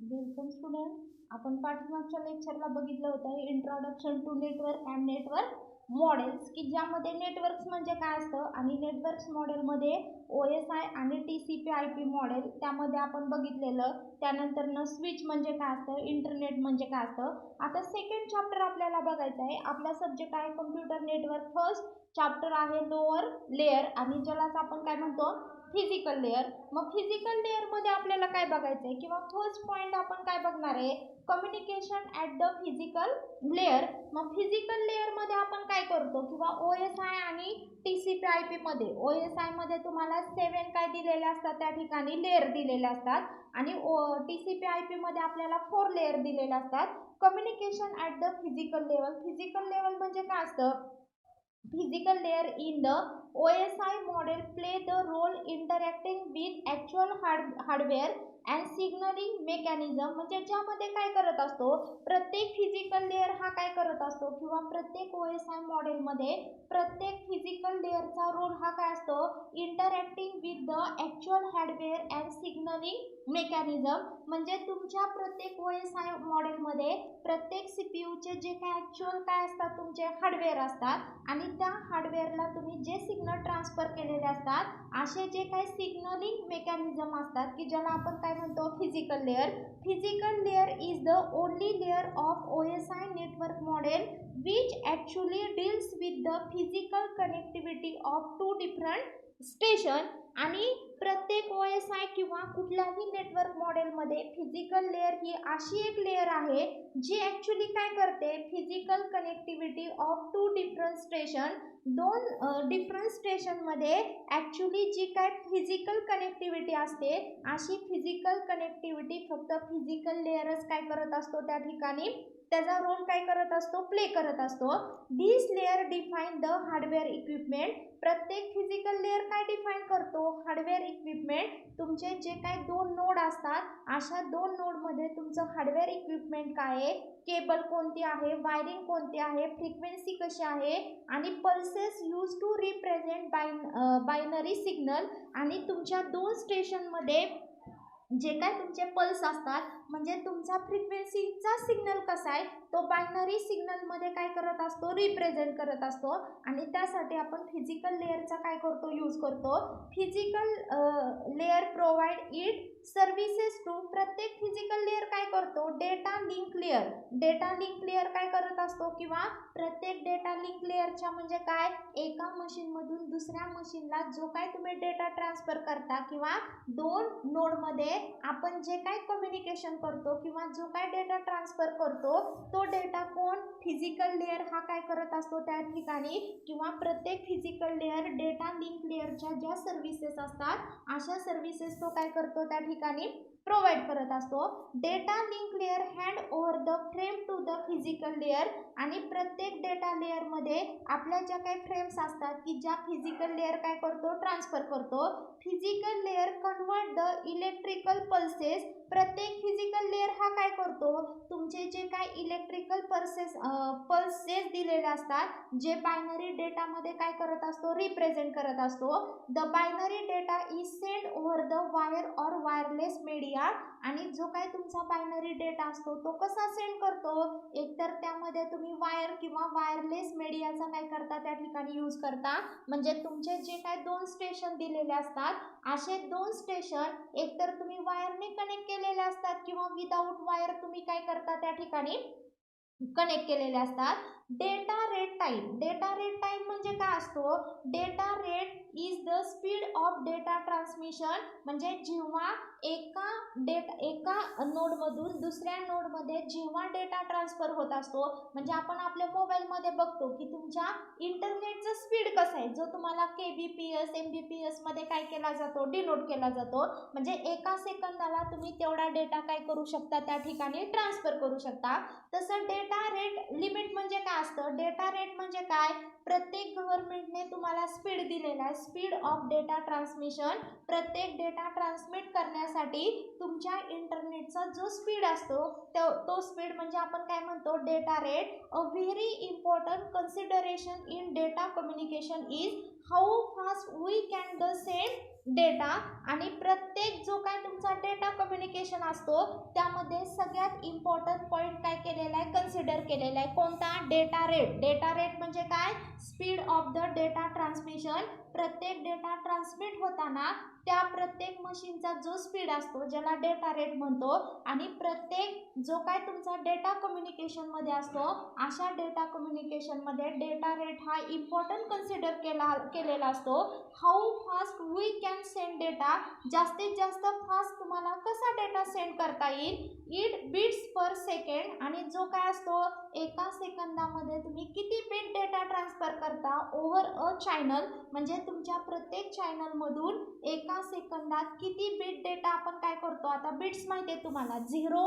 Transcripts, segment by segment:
Welcome student. आपण पाठीमागच्या लेक्चरला बघितलं होतं introduction to network and network models, की ज्यामध्ये नेटवर्क्स म्हणजे काय असतं आणि नेटवर्क्स मॉडेलमध्ये OSI आणि TCP/IP मॉडेल त्यामध्ये आपण बघितलेलं. त्यानंतर स्विच म्हणजे काय असतं, इंटरनेट म्हणजे काय असतं. आता सेकंड चॅप्टर आपल्याला बघायचं आहे. आपला सब्जेक्ट आहे कम्प्युटर नेटवर्क. फर्स्ट चॅप्टर आहे लोअर लेअर आणि ज्यालाच आपण काय म्हणतो, फिजिकल लेअर. मग फिजिकल लेअर मध्ये आपल्याला काय बघायचं आहे किंवा फर्स्ट पॉइंट आपण काय बघणार आहे, communication at the physical layer. मग फिजिकल लेअर मध्ये आपण काय करतो किंवा OSI आणि TCP/IP मध्ये, OSI मध्ये तुम्हाला 7 काय दिलेले असतात, त्या ठिकाणी लेअर दिलेले असतात आणि TCP/IP मध्ये आपल्याला 4 लेअर दिलेले असतात. Communication at the physical level. Physical level म्हणजे काय असतं, physical layer in the OSI model play the role interacting with actual hardware and signaling mechanism. म्हणजे ज्यामध्ये काय करत असतो, प्रत्येक फिजिकल लेअर हा काय करत असतो किंवा प्रत्येक OSI मॉडेल मध्ये प्रत्येक फिजिकल लेअरचा रोल हा काय असतो, interacting with the actual hardware and signalling mechanism. म्हणजे तुमच्या प्रत्येक OSI मॉडेलमध्ये प्रत्येक CPUचे जे काय ॲक्च्युअल काय असतात, तुमचे हार्डवेअर असतात आणि त्या हार्डवेअरला तुम्ही जे सिग्नल ट्रान्सफर केलेले असतात, असे जे काही सिग्नलिंग मेकॅनिझम असतात की ज्याला आपण काय म्हणतो, physical layer. Physical layer is the only layer of OSI network model which actually deals with the physical connectivity of two different station. आणि प्रत्येक OSI किंवा कुठल्याही नेटवर्क मॉडेलमध्ये फिजिकल लेअर ही अशी एक लेअर आहे जी ॲक्च्युअली काय करते, physical connectivity of two different station. दोन डिफरंट स्टेशनमध्ये ॲक्च्युअली जी काय फिजिकल कनेक्टिव्हिटी असते, अशी फिजिकल कनेक्टिव्हिटी फक्त फिजिकल लेअरच काय करत असतो, त्या ठिकाणी त्याचा रोल काय करत असतो, प्ले करत असतो. This layer define the hardware equipment. प्रत्येक फिजिकल लेअर काय डिफाईन करतो, हार्डवेअर इक्विपमेंट. तुमचे जे काय दोन नोड असतात, अशा दोन नोडमध्ये तुमचं हार्डवेअर इक्विपमेंट काय आहे, केबल कोणती आहे, वायरिंग कोणती आहे, फ्रिक्वेन्सी कशी आहे आणि pulses use to represent binary signal. आणि तुमच्या दोन स्टेशनमध्ये जे काय तुमचे पल्स असतात, म्हणजे तुमचा फ्रिक्वेन्सीचा सिग्नल कसा आहे तो बायनरी सिग्नलमध्ये काय करत असतो, रिप्रेझेंट करत असतो. आणि त्यासाठी आपण फिजिकल लेअरचा काय करतो, यूज करतो. Physical layer provide it services to. प्रत्येक फिजिकल लेअर काय करतो, data link layer. Data link layer काय करत असतो किंवा प्रत्येक डेटा लिंक लेअरच्या म्हणजे काय, एका मशीनमधून दुसऱ्या मशीनला जो काय तुम्ही डेटा ट्रान्सफर करता किंवा दोन नोडमध्ये आपण जे काय कम्युनिकेशन करतो किंवा जो काय डेटा ट्रान्सफर करतो, तो डेटा कोण, फिजिकल लेअर हा काय करत असतो त्या ठिकाणी. किंवा प्रत्येक फिजिकल लेअर डेटा लिंक लेअरच्या ज्या सर्व्हिसेस असतात, अशा सर्व्हिसेस तो काय करतो त्या ठिकाणी प्रोव्हाइड करत असतो. Data link layer hand over the frame to the physical layer. आणि प्रत्येक डेटा लेअरमध्ये आपल्या ज्या काही फ्रेम्स असतात की ज्या फिजिकल लेअर काय करतो, ट्रान्सफर करतो. Physical layer convert the electrical pulses. प्रत्येक फिजिकल लेअर हा काय करतो, तुमचे जे काय इलेक्ट्रिकल पल्सेस दिलेले असतात, जे बायनरी डेटामध्ये काय करत असतो, रिप्रेझेंट करत असतो. The binary data is send over the wire or wireless media. आणि जो काय तुमचा बायनरी डेटा असतो तो कसा सेंड करतो, एकतर त्यामध्ये तुम्ही वायर किंवा वायरलेस मीडियाचा काय करता, त्या ठिकाणी यूज करता. म्हणजे तुमचे जे काय दोन स्टेशन दिलेले असतात, असे दोन स्टेशन एकतर तुम्ही वायरने कनेक्ट केलेले असतात किंवा विदाऊट वायर तुम्ही काय करता, त्या ठिकाणी कनेक्ट केलेले असतात. Data rate time. Data rate time म्हणजे काय असतो, data rate is the speed of data transmission. म्हणजे जेव्हा एका नोडमधून दुसऱ्या नोडमध्ये जेव्हा डेटा ट्रान्सफर होत असतो, म्हणजे आपण आपल्या मोबाईलमध्ये बघतो की तुमच्या इंटरनेटचं स्पीड कसं आहे, जो तुम्हाला KBPS MBPS मध्ये काय केला जातो, डिनोट केला जातो. म्हणजे एका सेकंदाला तुम्ही तेवढा डेटा काय करू शकता, त्या ठिकाणी ट्रान्सफर करू शकता. तसं डेटा रेट लिमिट म्हणजे काय असतं, डेटा रेट म्हणजे काय, प्रत्येक गव्हर्नमेंटने तुम्हाला स्पीड दिलेला आहे, स्पीड ऑफ डेटा ट्रान्समिशन. प्रत्येक डेटा ट्रान्समिट करण्यासाठी तुमच्या इंटरनेटचा जो स्पीड असतो तो स्पीड म्हणजे आपण काय म्हणतो, data rate. A very important consideration in data communication is how fast we can the send data आणि प्रत्येक जो काय तुमचा डेटा कम्युनिकेशन असतो त्यामध्ये सगळ्यात इम्पॉर्टंट पॉईंट काय केलेला आहे, कन्सिडर केलेला आहे, कोणता, डेटा रेट. डेटा रेट म्हणजे काय, speed of the data transmission. प्रत्येक डेटा ट्रान्समिट होताना त्या प्रत्येक मशीनचा जो स्पीड असतो ज्याला डेटा रेट म्हणतो, आणि प्रत्येक जो काय तुमचा डेटा कम्युनिकेशन मध्ये असतो अशा डेटा कम्युनिकेशन मध्ये डेटा रेट हा इम्पॉर्टंट कन्सिडर केलेला असतो. How fast we can send data, जास्तीत जास्त फास्ट तुम्हाला कसा डेटा सेंड करता येईल, इट बिट्स पर सेकंड, आणि जो काय असतो एका सेकंदामध्ये तुम्ही किती बिट डेटा ट्रान्सफर करता ओव्हर अ चॅनल, म्हणजे तुमच्या प्रत्येक चॅनल मधून एका सेकंदात किती बिट डेटा आपण काय करतो. आता बिट्स माहिती आहे तुम्हाला, 0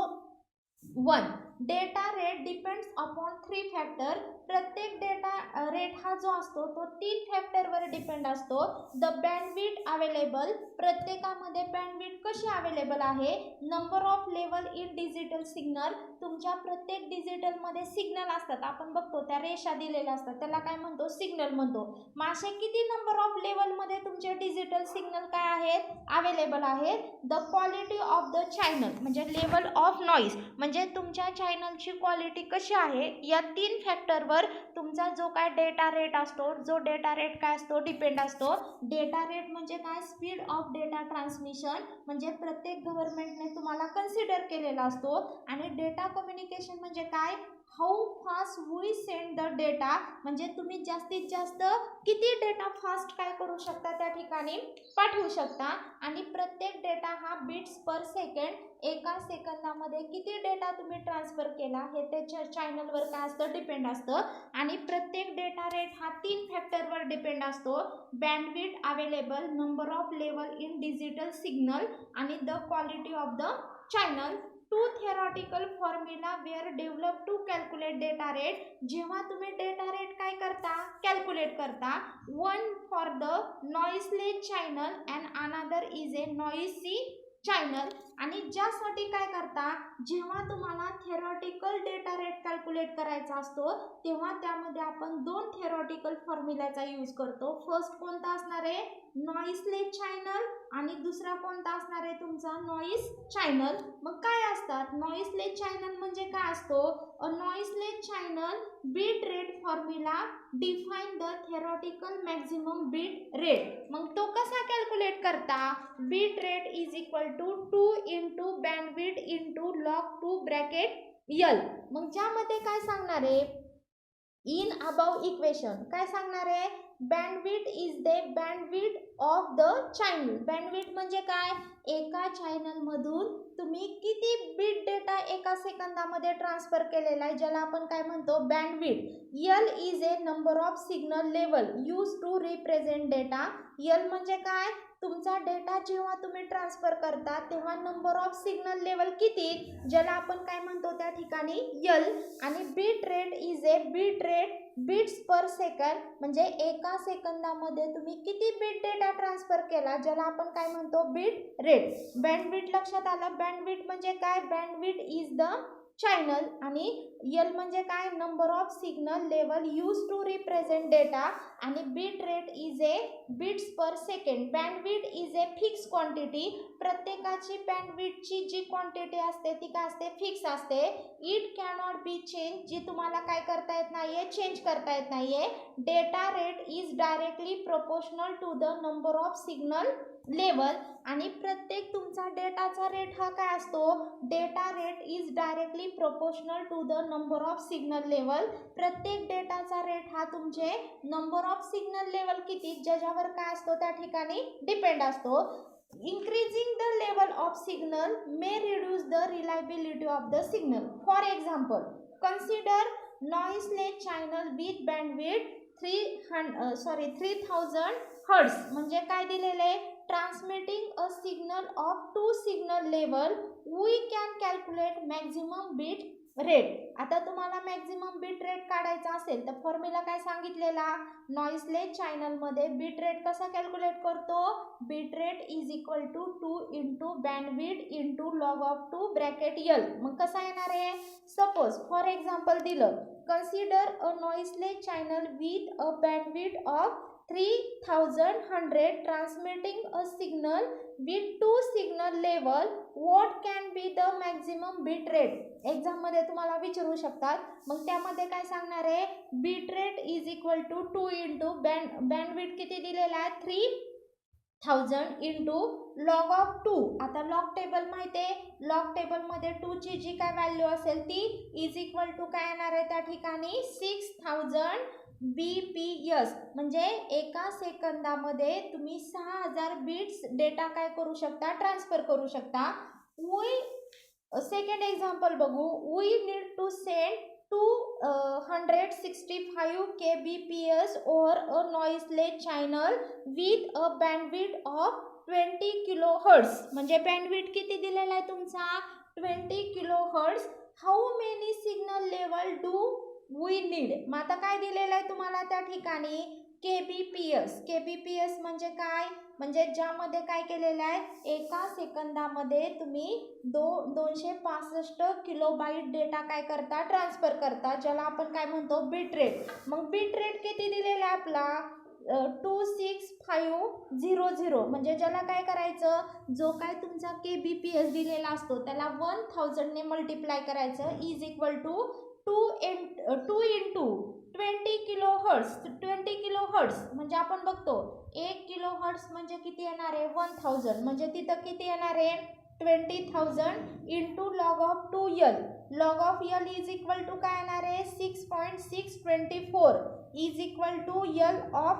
1. Data rate depends upon 3 factor. प्रत्येक डेटा रेट हा जो असतो तो 3 फॅक्टरवर डिपेंड असतो. द बँडविड्थ अवेलेबल, प्रत्येकामध्ये बँडविड्थ कशी अवेलेबल आहे, number of level in digital signal, तुमच्या प्रत्येक डिजिटलमध्ये सिग्नल असतात, आपण बघतो त्या रेषा दिलेल्या असतात त्याला काय म्हणतो, सिग्नल म्हणतो. मासे किती नंबर ऑफ लेवलमध्ये तुमचे डिजिटल सिग्नल काय आहेत, अवेलेबल आहेत. The quality of the channel म्हणजे लेवल ऑफ नॉईज, म्हणजे तुमच्या चॅनलची क्वालिटी कशी आहे, या 3 फॅक्टरवर तुमचा जो काय डेटा रेट असतो, जो डेटा रेट काय असतो डिपेंड असतो. डेटा रेट म्हणजे काय, स्पीड ऑफ डेटा ट्रान्समिशन, म्हणजे प्रत्येक गव्हर्नमेंटने तुम्हाला कन्सिडर केलेला असतो. आणि डेटा कम्युनिकेशन म्हणजे काय, how fast we send the data, म्हणजे तुम्ही जास्तीत जास्त किती डेटा फास्ट काय करू शकता त्या ठिकाणी पाठवू शकता. आणि प्रत्येक डेटा हा बिट्स पर सेकंड, एका सेकंदामध्ये किती डेटा तुम्ही ट्रान्सफर केला हे त्याच्या चॅनलवर काय असतं डिपेंड असतं. आणि प्रत्येक डेटा रेट हा 3 फॅक्टरवर डिपेंड असतो. Bandwidth available, number of level in digital signal, आणि the quality of the channel. 2 theoretical formula were developed to calculate data rate. जेव्हा तुम्ही डेटा रेट काय करता, कॅल्क्युलेट करता, one for the noiseless channel and another is a noisy channel. आणि ज्यासाठी काय करता, जेव्हा तुम्हाला थेरॉटिकल डेटा रेट कॅल्क्युलेट करायचा असतो तेव्हा त्यामध्ये आपण 2 थेरॉटिकल फॉर्म्युलाचा यूज करतो. फर्स्ट कोणता असणार आहे, नॉइसलेस चॅनल, आणि दुसरा कोणता असणार आहे तुमचा, नॉइस चॅनल. मग काय असतात नॉइसलेस चॅनल म्हणजे काय असतो, a noiseless channel bit rate formula define the theoretical maximum bit rate. मग तो कसा कॅल्क्युलेट करता, bit rate is equal to 2 into bandwidth into log 2 bracket L. मग ज्यामध्ये काय सांगणार आहे, इन अबाव इक्वेशन काय सांगणार आहे, bandwidth is the bandwidth of the channel. Bandwidth म्हणजे काय, एका चॅनल मधून तुम्ही किती बिट डेटा एका सेकंदामध्ये ट्रान्सफर केलेला आहे ज्याला आपण काय म्हणतो, bandwidth. L is a number of signal level use to represent data. L म्हणजे काय, तुमचा डेटा जेव्हा तुम्ही ट्रान्सफर करता तेव्हा नंबर ऑफ सिग्नल लेवल किती ज्याला आपण काय म्हणतो त्या ठिकाणी L. आणि bit rate is a bit rate bits per second, म्हणजे एका सेकंदामध्ये तुम्ही किती बिट डेटा ट्रान्सफर केला ज्याला आपण काय म्हणतो, बीट रेट. बँडविड्थ लक्षात आलं, बँडविड्थ म्हणजे काय, बँडविड्थ इज द चॅनल, आणि L म्हणजे काय, number of signal level use to represent data, आणि bit rate is a bits per second. Bandwidth is a fix quantity, प्रत्येकाची बँडविड्थची जी क्वांटिटी असते ती काय असते, फिक्स असते. इट कॅनॉट बी चेंज, जी तुम्हाला काय करता येत नाहीये, चेंज करता येत नाहीये. Data rate is directly proportional to the number of signal level, आणि प्रत्येक तुमचा डेटाचा रेट हा काय असतो, data rate is directly proportional to the number of signal level. प्रत्येक डेटाचा रेट हा तुमचे नंबर ऑफ सिग्नल लेवल किती ज्याच्यावर काय असतो त्या ठिकाणी डिपेंड असतो. Increasing the level of signal may reduce the reliability of the signal. For example, consider noiseless channel with bandwidth 3000 Hz. म्हणजे काय दिलेले, transmitting a signal of 2 signal level, we can calculate maximum bit rate. आता तुम्हाला maximum bit rate काढायचा असेल तर formula काय सांगितलेला, नॉइसलेस चॅनल मध्ये बीट रेट कसा कॅल्क्युलेट करतो, bit rate is equal to 2 into bandwidth into log of 2 bracket L. मग कसा येणार आहे, सपोज फॉर एक्झाम्पल दिलं, consider a noiseless channel with a bandwidth of 3100 transmitting a signal with two signal level, what can be the maximum bit rate? Exam मध्ये तुम्हाला विचारू शकतात. मग त्यामध्ये काय सांगणार आहे, bit rate is equal to 2 into bandwidth किती दिलेला आहे 3000 इंटू लॉग ऑफ 2. आता लॉग टेबल माहिती आहे, लॉग टेबल मध्ये 2 ची जी काय व्हॅल्यू असेल ती इज इक्वल टू काय येणार आहे त्या ठिकाणी 6000 BPS. म्हणजे एका सेकंदामध्ये तुम्ही 6000 बिट्स डेटा काय करू शकता, ट्रान्सफर करू शकता. सेकंड एक्झाम्पल बघू. We need to send 265 kbps over a noiseless channel with a bandwidth of 20 kilohertz. म्हणजे बँडविड्थ किती दिलेला आहे तुमचा 20 kilohertz. How many signal level do we need. मग आता काय दिलेलं आहे तुम्हाला त्या ठिकाणी kbps. kbps म्हणजे काय, म्हणजे ज्यामध्ये काय केलेलं आहे, एका सेकंदामध्ये तुम्ही 265 किलोबाईट डेटा काय करता, ट्रान्सफर करता, ज्याला आपण काय म्हणतो बिट रेट. मग बिट रेट किती दिलेला आहे आपला 26500. म्हणजे ज्याला काय करायचं, जो काय तुमचा kbps दिलेला असतो त्याला 1000 ने मल्टिप्लाय करायचं is equal to 2 into 20 kilohertz. 20 kilohertz म्हणजे आपण बघतो 1 किलोहर्ट्ज म्हणजे किती येणार आहे 1000. म्हणजे तिथं किती येणार आहे 20000 into log of 2l. Log of l is equal to काय येणार आहे 6.624 is equal to l of,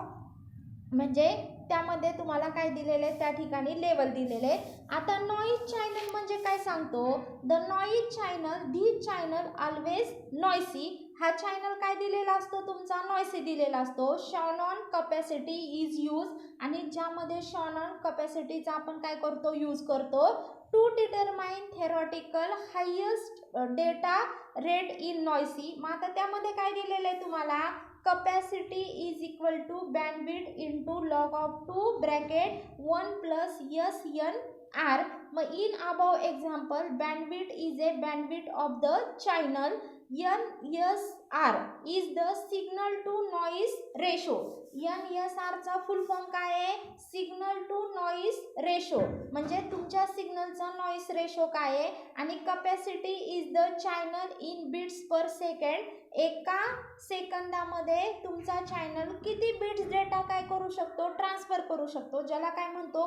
म्हणजे त्यामध्ये तुम्हाला काय दिलेले आहे त्या ठिकाणी लेवल दिलेले आहे. आता नॉइज चॅनल म्हणजे काय सांगतो, द नॉइज चॅनल, धी चॅनल ऑलवेज नॉइसी. हा चॅनल काय दिलेला असतो तुमचा नॉइसी दिलेला असतो. शॉनॉन कपॅसिटी इज यूज, आणि ज्यामध्ये शॉनॉन कपॅसिटीचा आपण काय करतो यूज करतो to determine theoretical highest data rate in noisy. मग आता त्यामध्ये काय दिलेलं आहे तुम्हाला capacity is equal to bandwidth into log of 2 bracket 1 plus SNR. मग in above example bandwidth is a bandwidth of the channel. NSR is the signal to noise ratio. NSR चा फुल form काय आहे, सिग्नल टू नॉइस रेशो. म्हणजे तुमच्या सिग्नलचा noise ratio काय आहे, आणि capacity is the channel in bits per second. एका सेकंदामध्ये तुमचा चॅनल किती बिट्स डेटा काय करू शकतो, ट्रान्सफर करू शकतो, ज्याला काय म्हणतो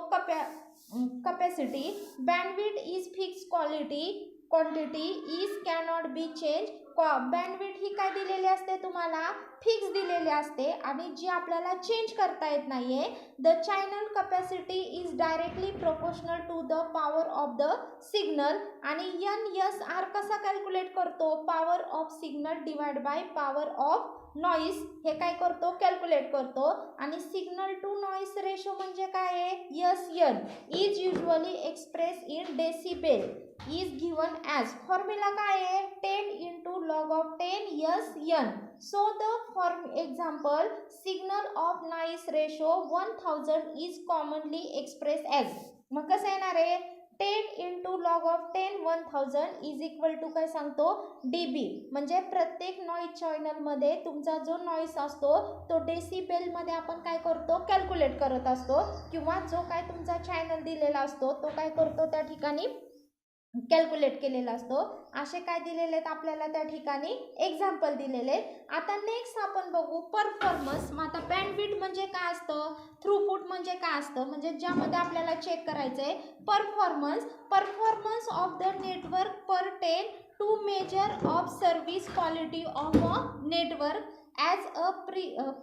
capacity. Bandwidth is fix quantity is cannot be change. Bandwidth ही काय दिलेली असते तुम्हाला फिक्स दिलेली असते, आणि जी आपल्याला चेंज करता येत नाहीये. The channel capacity is directly proportional to the power of the signal. आणि NSR कसा कॅल्क्युलेट करतो, power of signal divide by power of noise, हे काय करतो कॅल्क्युलेट करतो. आणि सिग्नल टू नॉइस रेशो म्हणजे काय आहे SN is usually express in decibel is given as. Formula काय आहे 10 into log of 10 SN. So the example signal of noise ratio 1000 is commonly expressed as. मग कसं येणार आहे 10 into log of 10 1000 is equal to काय सांगतो dB. म्हणजे प्रत्येक नॉइज चॅनल मध्ये तुमचा जो नॉइस असतो तो डेसिबल मध्ये आपण काय करतो कॅल्क्युलेट करत असतो, किंवा जो काय तुमचा चॅनल दिलेला असतो तो काय करतो त्या ठिकाणी कॅल्क्युलेट केलेला असतो. असे काय दिलेले आहेत आपल्याला त्या ठिकाणी एक्झाम्पल दिलेले. आता नेक्स्ट आपण बघू परफॉर्मन्स. मग आता बँडविड्थ म्हणजे काय असतं, थ्रूपुट म्हणजे काय असतं, म्हणजे ज्यामध्ये आपल्याला चेक करायचं आहे performance of the network per 10 to measure of service quality of a network as a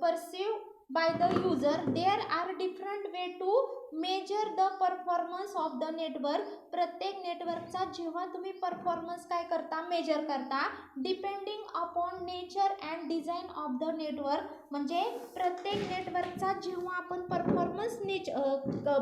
perceive by the user. There are different way to measure the performance of the network. प्रत्येक नेटवर्कचा जेव्हा तुम्ही performance काय करता major करता depending upon nature and design of the network. म्हणजे प्रत्येक नेटवर्कचा जेव्हा आपण परफॉर्मन्स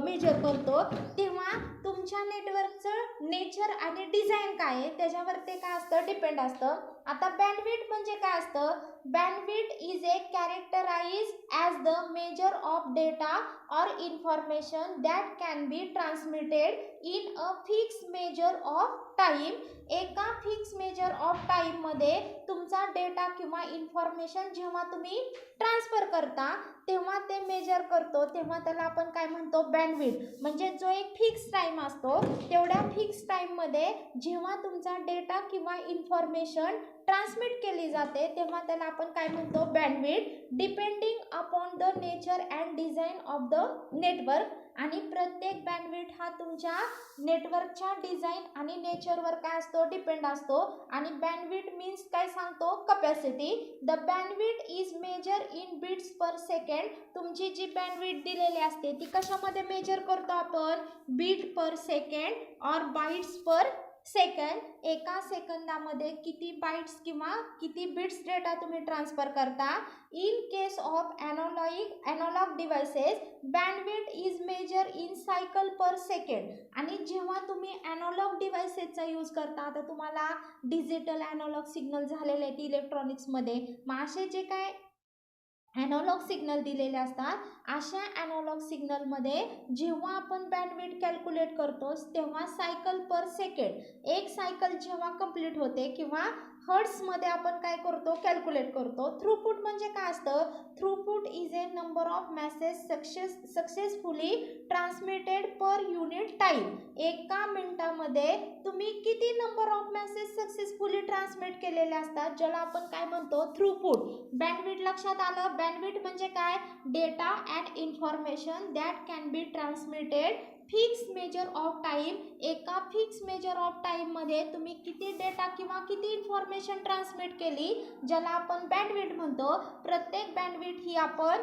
मेजर करतो तेव्हा तुमच्या नेटवर्कचं नेचर आणि डिझाईन काय आहे त्याच्यावर ते काय असतं डिपेंड असतं. आता बँडविड्थ म्हणजे काय असतं, bandwidth is A characterise as the measure of data or information that can be transmitted in a fixed measure of time. एका फिक्स मेजर ऑफ टाईममध्ये तुमचा डेटा किंवा इन्फॉर्मेशन जेव्हा तुम्ही ट्रान्सफर करता तेव्हा ते मेजर करतो, तेव्हा त्याला आपण काय म्हणतो, बँडविड्थ. म्हणजे जो एक फिक्स टाईम असतो तेवढ्या फिक्स टाईममध्ये जेव्हा तुमचा डेटा किंवा इन्फॉर्मेशन ट्रान्समिट केली जाते तेव्हा त्याला आपण काय म्हणतो, bandwidth. Depending upon the nature and design of the network. आणि प्रत्येक बँडविड्थ हा तुमच्या नेटवर्कच्या डिझाईन आणि नेचरवर काय असतो, डिपेंड असतो. आणि बँडविड्थ मीन्स काय सांगतो, capacity. The bandwidth is measure in bits per second. तुमची जी बँडविड्थ दिलेली असते ती कशामध्ये मेजर करतो आपण, बीट पर सेकंड और बाइट्स पर सेकंड. एका सेकंदामध्ये किती बाइट्स किंवा किती बिट्स डेटा तुम्ही ट्रान्सफर करता. In case of analog devices bandwidth is measure in cycle per second. आणि जेव्हा तुम्ही एनालॉग डिव्हाइसेसचा यूज करता, आता तुम्हाला डिजिटल एनालॉग सिग्नल झालेले आहेत इलेक्ट्रॉनिक्समध्ये, मग असे जे काय एनालॉग सिग्नल दिलेले असतात अशा एनालॉग सिग्नलमध्ये जेव्हा आपण बँडविड्थ कॅल्क्युलेट करतो तेव्हा सायकल पर सेकंड, एक सायकल जेव्हा कंप्लीट होते किंवा हर्ट्समध्ये आपण काय करतो, कॅल्क्युलेट करतो. थ्रूपुट म्हणजे काय असतं, throughput is a number of message successfully transmitted per unit time. एका मिनिटामध्ये तुम्ही किती number of message successfully transmit केलेले असतात ज्याला आपण काय म्हणतो, थ्रूपुट. बँडविड्थ लक्षात आलं. बँडविड्थ म्हणजे काय, data and information that can be transmitted fix measure of time. एका फिक्स मेजर ऑफ टाईममध्ये तुम्ही किती डेटा किंवा किती इन्फॉर्मेशन ट्रान्समिट केली ज्याला आपण बँडविड्थ म्हणतो. प्रत्येक बँडविड्थ ही आपण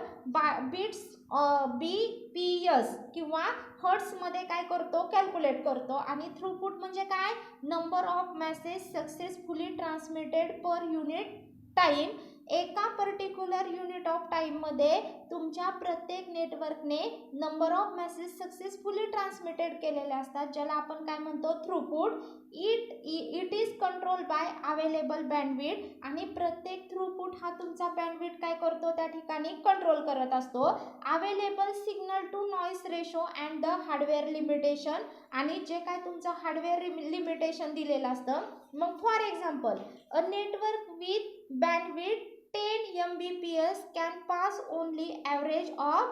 बिट्स BPS किंवा हर्ट्समध्ये काय करतो, कॅल्क्युलेट करतो. आणि थ्रूपुट म्हणजे काय, number of message successfully transmitted per unit time. एका पर्टिक्युलर युनिट ऑफ टाईममध्ये तुमच्या प्रत्येक नेटवर्कने number of message successfully transmitted केलेले असतात ज्याला आपण काय म्हणतो, throughput. It is control by available bandwidth. आणि प्रत्येक थ्रूपुट हा तुमचा बँडविड्थ काय करतो, त्या ठिकाणी कंट्रोल करत असतो. Available signal to noise ratio and the hardware limitation. आणि जे काय तुमचं हार्डवेअर लिमिटेशन दिलेलं असतं. मग for example, a network with bandwidth 10 Mbps can pass only average of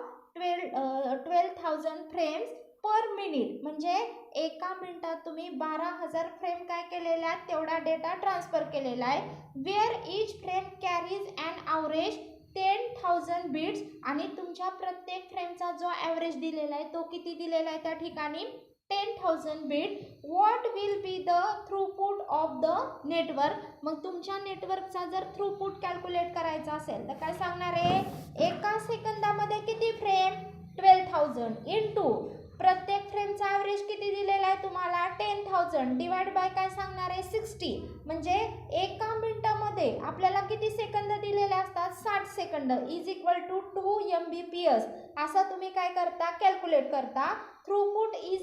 12,000 frames per minute. म्हणजे एका मिनिटात तुम्ही 12,000 फ्रेम काय केलेला आहे, तेवढा डेटा ट्रान्सफर केलेला आहे. Where each frame carries and average 10,000 bits. आणि तुमच्या प्रत्येक फ्रेमचा जो ॲव्हरेज दिलेला आहे तो किती दिलेला आहे, त्या ठिकाणी 10,000 bit. What will be the throughput of the network. मग तुमच्या नेटवर्कचा जर थ्रूपुट कॅल्क्युलेट करायचा असेल तर काय सांगणार आहे, एका सेकंदामध्ये किती फ्रेम, 12,000 इंटू प्रत्येक फ्रेमचा ॲव्हरेज किती दिलेला आहे तुम्हाला, 10,000 डिवाइड बाय काय सांगणार आहे, 60. म्हणजे एका मिनिटामध्ये आपल्याला किती सेकंद दिलेले असतात, 60 सेकंद इज इक्वल टू 2 Mbps. असं तुम्ही काय करता, कॅल्क्युलेट करता. Throughput is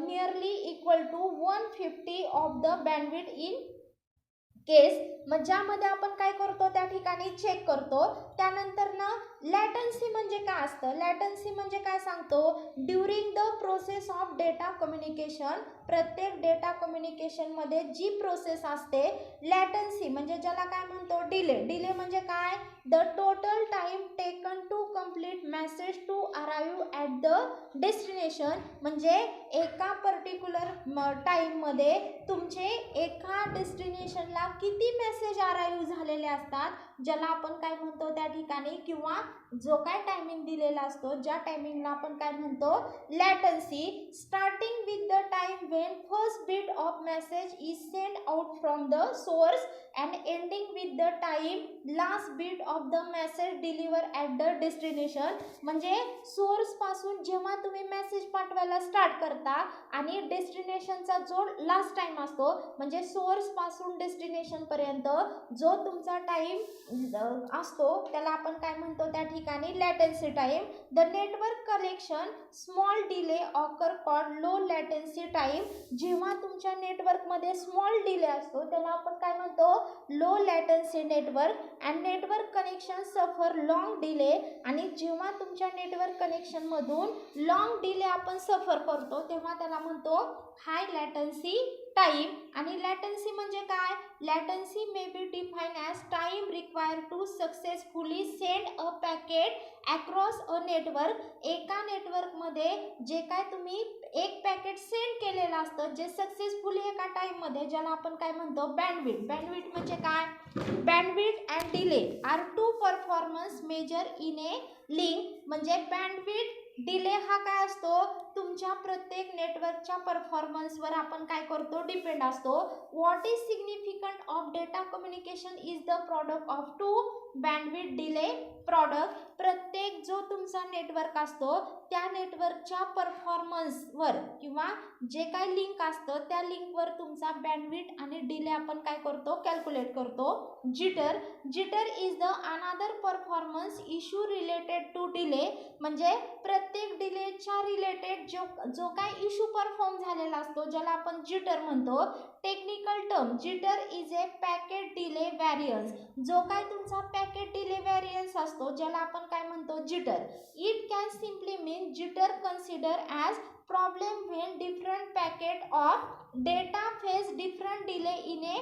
nearly equal to 150 of the bandwidth in case. मग ज्यामध्ये आपण काय करतो, त्या ठिकाणी चेक करतो. त्यानंतर ना लॅटन्सी म्हणजे काय असतं, लॅटन्सी म्हणजे काय सांगतो, during the process of data communication. प्रत्येक डेटा कम्युनिकेशनमध्ये जी प्रोसेस असते, लॅटन्सी म्हणजे ज्याला काय म्हणतो, डिले. डिले म्हणजे काय, the total time taken to complete message to arrive at the destination. म्हणजे एका पर्टिक्युलर टाईममध्ये तुमचे एका डेस्टिनेशनला किती मेसेज अराइव्ह झालेले असतात ज्याला आपण काय म्हणतो त्या ठिकाणी, किंवा जो काय टायमिंग दिलेला असतो ज्या टायमिंगला आपण काय म्हणतो, latency. Starting with the time when first bit of message is send out from the source and ending with the time last bit of the message deliver at the destination. म्हणजे source पासून जेव्हा तुम्ही message पाठवायला start करता आणि डेस्टिनेशनचा जो last time असतो, म्हणजे सोर्स पासून डेस्टिनेशन कनेक्शनपर्यंत जो तुमचा टाईम असतो त्याला आपण काय म्हणतो त्या ठिकाणी latency time. The network connection small delay occur called low latency time. जेव्हा तुमच्या नेटवर्कमध्ये स्मॉल डिले असतो त्याला आपण काय म्हणतो low latency network. And network connection सफर लॉंग डिले. आणि जेव्हा तुमच्या नेटवर्क कनेक्शनमधून लॉंग डिले आपण सफर करतो तेव्हा त्याला म्हणतो हाय लॅटेन्सी टाईम. आणि लॅटेन्सी म्हणजे काय? Latency may be define as time required to successfully send a packet across a network. एका नेटवर्कमध्ये जे काय तुम्ही एक पॅकेट सेंड केलेलं असतं जे सक्सेसफुली एका टाईममध्ये, ज्याला आपण काय म्हणतो बँडविड्थ. बँडविड्थ म्हणजे काय? Bandwidth and delay are two performance measure in a link. म्हणजे बँडविड्थ डिले हा काय असतो तुमच्या प्रत्येक नेटवर्कच्या परफॉर्मन्सवर आपण काय करतो डिपेंड असतो. What is significant of data communication is the product of two bandwidth delay product. प्रत्येक जो तुमचा नेटवर्क असतो त्या नेटवर्कच्या परफॉर्मन्सवर किंवा जे काय लिंक असतं त्या लिंकवर तुमचा बँडविड्थ आणि डिले आपण काय करतो कॅल्क्युलेट करतो. Jitter. Jitter is the another performance issue related to delay. म्हणजे प्रत्येक डिलेच्या रिलेटेड जो काय इश्यू परफॉर्म झालेला असतो ज्याला आपण जिटर म्हणतो. Technical term jitter is a packet delay variance. जो काय तुमचा पॅकेट डिले व्हॅरियन्स असतो ज्याला आपण काय म्हणतो jitter. It can simply mean jitter consider as problem when different packet of data face different delay in a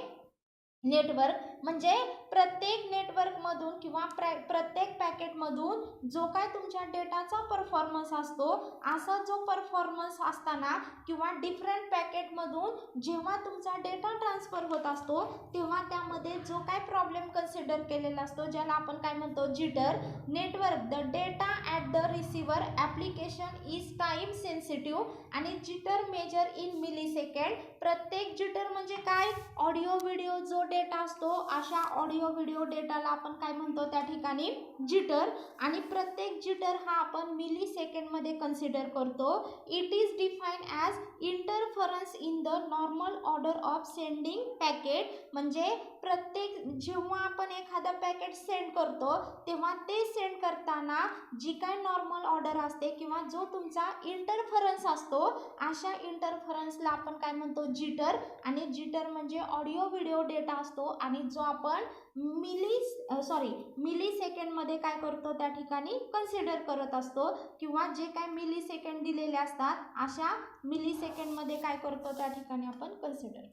network. म्हणजे प्रत्येक नेटवर्कमधून किंवा प्रत्येक पॅकेटमधून जो काय तुमच्या डेटाचा परफॉर्मन्स असतो असा जो परफॉर्मन्स असताना किंवा डिफरंट पॅकेटमधून जेव्हा तुमचा डेटा ट्रान्सफर होत असतो तेव्हा त्यामध्ये जो काय प्रॉब्लेम कन्सिडर केलेला असतो ज्याला आपण काय म्हणतो jitter. Network the data at the receiver application is time sensitive. आणि jitter measure in millisecond. प्रत्येक जिटर म्हणजे काय? ऑडिओ व्हिडिओ जो डेटा असतो अशा ऑडिओ व्हिडिओ डेटाला आपण काय म्हणतो त्या ठिकाणी जिटर. आणि प्रत्येक जिटर हा आपण मिली सेकंडमध्ये कन्सिडर करतो. It is define as interference in the normal order of sending packet. म्हणजे प्रत्येक जेव्हा आपण एखादं पॅकेट सेंड करतो तेव्हा ते सेंड करताना जी काय नॉर्मल ऑर्डर असते किंवा जो तुमचा इंटरफरन्स असतो अशा इंटरफरन्सला आपण काय म्हणतो जिटर. आणि जिटर म्हणजे ऑडिओ व्हिडिओ डेटा असतो आणि जो आपण मिली सेकंडमध्ये काय करतो त्या ठिकाणी कन्सिडर करत असतो किंवा जे काय मिली सेकंड दिलेले असतात अशा मिली सेकंडमध्ये काय करतो त्या ठिकाणी आपण कन्सिडर